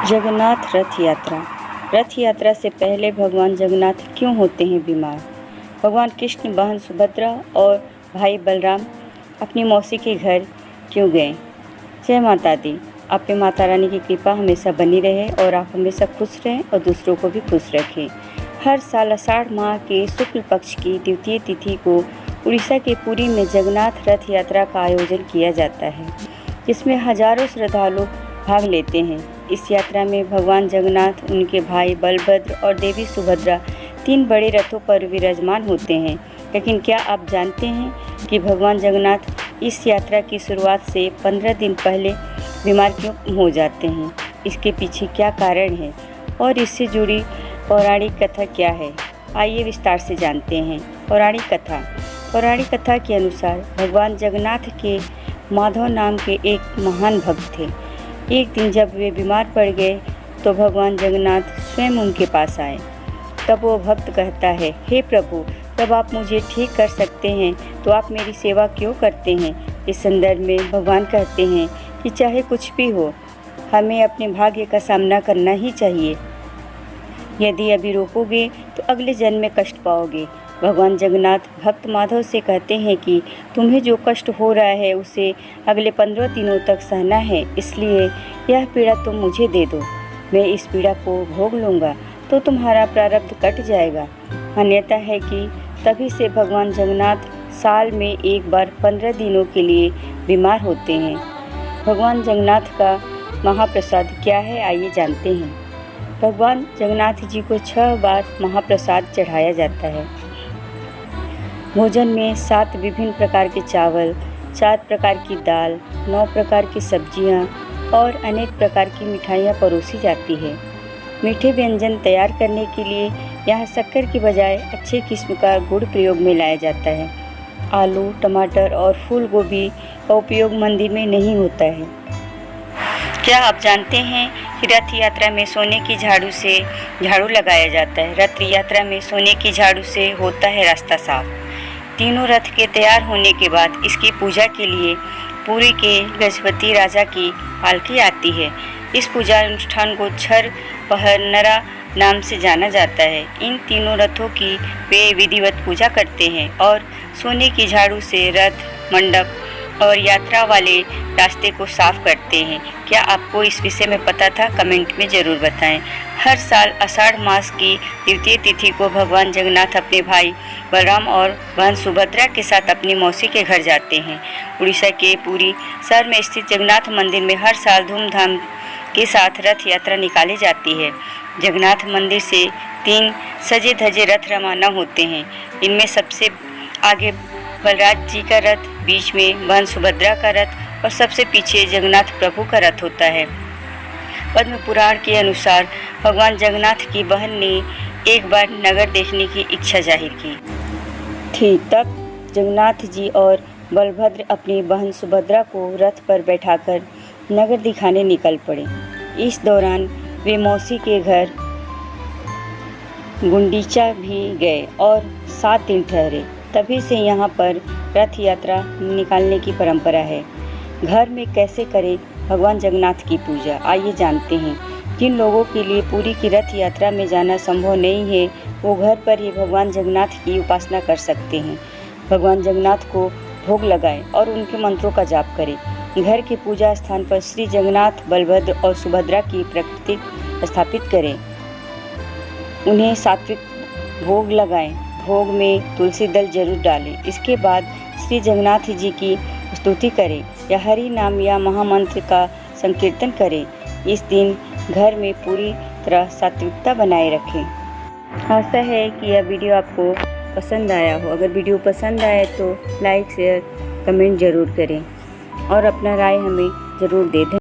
जगन्नाथ रथ यात्रा। रथ यात्रा से पहले भगवान जगन्नाथ क्यों होते हैं बीमार? भगवान कृष्ण बहन सुभद्रा और भाई बलराम अपनी मौसी के घर क्यों गए? जय माता दी। आप पे माता रानी की कृपा हमेशा बनी रहे और आप हमेशा खुश रहें और दूसरों को भी खुश रखें। हर साल आषाढ़ माह के शुक्ल पक्ष की द्वितीय तिथि को उड़ीसा के पुरी में जगन्नाथ रथ यात्रा का आयोजन किया जाता है, जिसमें हजारों श्रद्धालु भाग लेते हैं। इस यात्रा में भगवान जगन्नाथ, उनके भाई बलभद्र और देवी सुभद्रा 3 बड़े रथों पर विराजमान होते हैं। लेकिन क्या आप जानते हैं कि भगवान जगन्नाथ इस यात्रा की शुरुआत से 15 दिन पहले बीमार क्यों हो जाते हैं? इसके पीछे क्या कारण है और इससे जुड़ी पौराणिक कथा क्या है? आइए विस्तार से जानते हैं। पौराणिक कथा के अनुसार भगवान जगन्नाथ के माधव नाम के एक महान भक्त थे। एक दिन जब वे बीमार पड़ गए तो भगवान जगन्नाथ स्वयं उनके पास आए। तब वो भक्त कहता है, हे प्रभु, जब आप मुझे ठीक कर सकते हैं तो आप मेरी सेवा क्यों करते हैं? इस संदर्भ में भगवान कहते हैं कि चाहे कुछ भी हो, हमें अपने भाग्य का सामना करना ही चाहिए। यदि अभी रोकोगे तो अगले जन्म में कष्ट पाओगे। भगवान जगन्नाथ भक्त माधव से कहते हैं कि तुम्हें जो कष्ट हो रहा है उसे अगले 15 दिनों तक सहना है, इसलिए यह पीड़ा तुम मुझे दे दो। मैं इस पीड़ा को भोग लूँगा तो तुम्हारा प्रारब्ध कट जाएगा। मान्यता है कि तभी से भगवान जगन्नाथ साल में एक बार 15 दिनों के लिए बीमार होते हैं। भगवान जगन्नाथ का महाप्रसाद क्या है, आइए जानते हैं। भगवान जगन्नाथ जी को 6 बार महाप्रसाद चढ़ाया जाता है। भोजन में 7 विभिन्न प्रकार के चावल, 4 प्रकार की दाल, 9 प्रकार की सब्जियां और अनेक प्रकार की मिठाइयां परोसी जाती है। मीठे व्यंजन तैयार करने के लिए यहाँ शक्कर की बजाय अच्छे किस्म का गुड़ प्रयोग में लाया जाता है। आलू, टमाटर और फूल गोभी का उपयोग मंदिर में नहीं होता है। क्या आप जानते हैं कि रथ यात्रा में सोने की झाड़ू से झाड़ू लगाया जाता है? रथ यात्रा में सोने की झाड़ू से होता है रास्ता साफ। तीनों रथ के तैयार होने के बाद इसकी पूजा के लिए पुरी के गजपति राजा की पालकी आती है। इस पूजा अनुष्ठान को छर पहरनरा नाम से जाना जाता है। इन तीनों रथों की वे विधिवत पूजा करते हैं और सोने की झाड़ू से रथ, मंडप और यात्रा वाले रास्ते को साफ करते हैं। क्या आपको इस विषय में पता था? कमेंट में ज़रूर बताएं। हर साल आषाढ़ मास की द्वितीय तिथि को भगवान जगन्नाथ अपने भाई बलराम और बहन सुभद्रा के साथ अपनी मौसी के घर जाते हैं। उड़ीसा के पुरी शहर में स्थित जगन्नाथ मंदिर में हर साल धूमधाम के साथ रथ यात्रा निकाली जाती है। जगन्नाथ मंदिर से 3 सजे धजे रथ रवाना होते हैं। इनमें सबसे आगे बलराज जी का रथ, बीच में बहन सुभद्रा का रथ और सबसे पीछे जगन्नाथ प्रभु का रथ होता है। पद्म पुराण के अनुसार भगवान जगन्नाथ की बहन ने एक बार नगर देखने की इच्छा जाहिर की थी। तब जगन्नाथ जी और बलभद्र अपनी बहन सुभद्रा को रथ पर बैठाकर नगर दिखाने निकल पड़े। इस दौरान वे मौसी के घर गुंडीचा भी गए और 7 दिन ठहरे। तभी से यहाँ पर रथ यात्रा निकालने की परंपरा है। घर में कैसे करें भगवान जगन्नाथ की पूजा, आइए जानते हैं। जिन लोगों के लिए पुरी की रथ यात्रा में जाना संभव नहीं है, वो घर पर ही भगवान जगन्नाथ की उपासना कर सकते हैं। भगवान जगन्नाथ को भोग लगाएं और उनके मंत्रों का जाप करें। घर के पूजा स्थान पर श्री जगन्नाथ, बलभद्र और सुभद्रा की प्रतिकृति स्थापित करें। उन्हें सात्विक भोग लगाएं। भोग में तुलसी दल जरूर डालें। इसके बाद श्री जगन्नाथ जी की स्तुति करें या हरि नाम या महामंत्र का संकीर्तन करें। इस दिन घर में पूरी तरह सात्विकता बनाए रखें। आशा है कि यह वीडियो आपको पसंद आया हो। अगर वीडियो पसंद आए तो लाइक, शेयर, कमेंट ज़रूर करें और अपना राय हमें ज़रूर दे दें।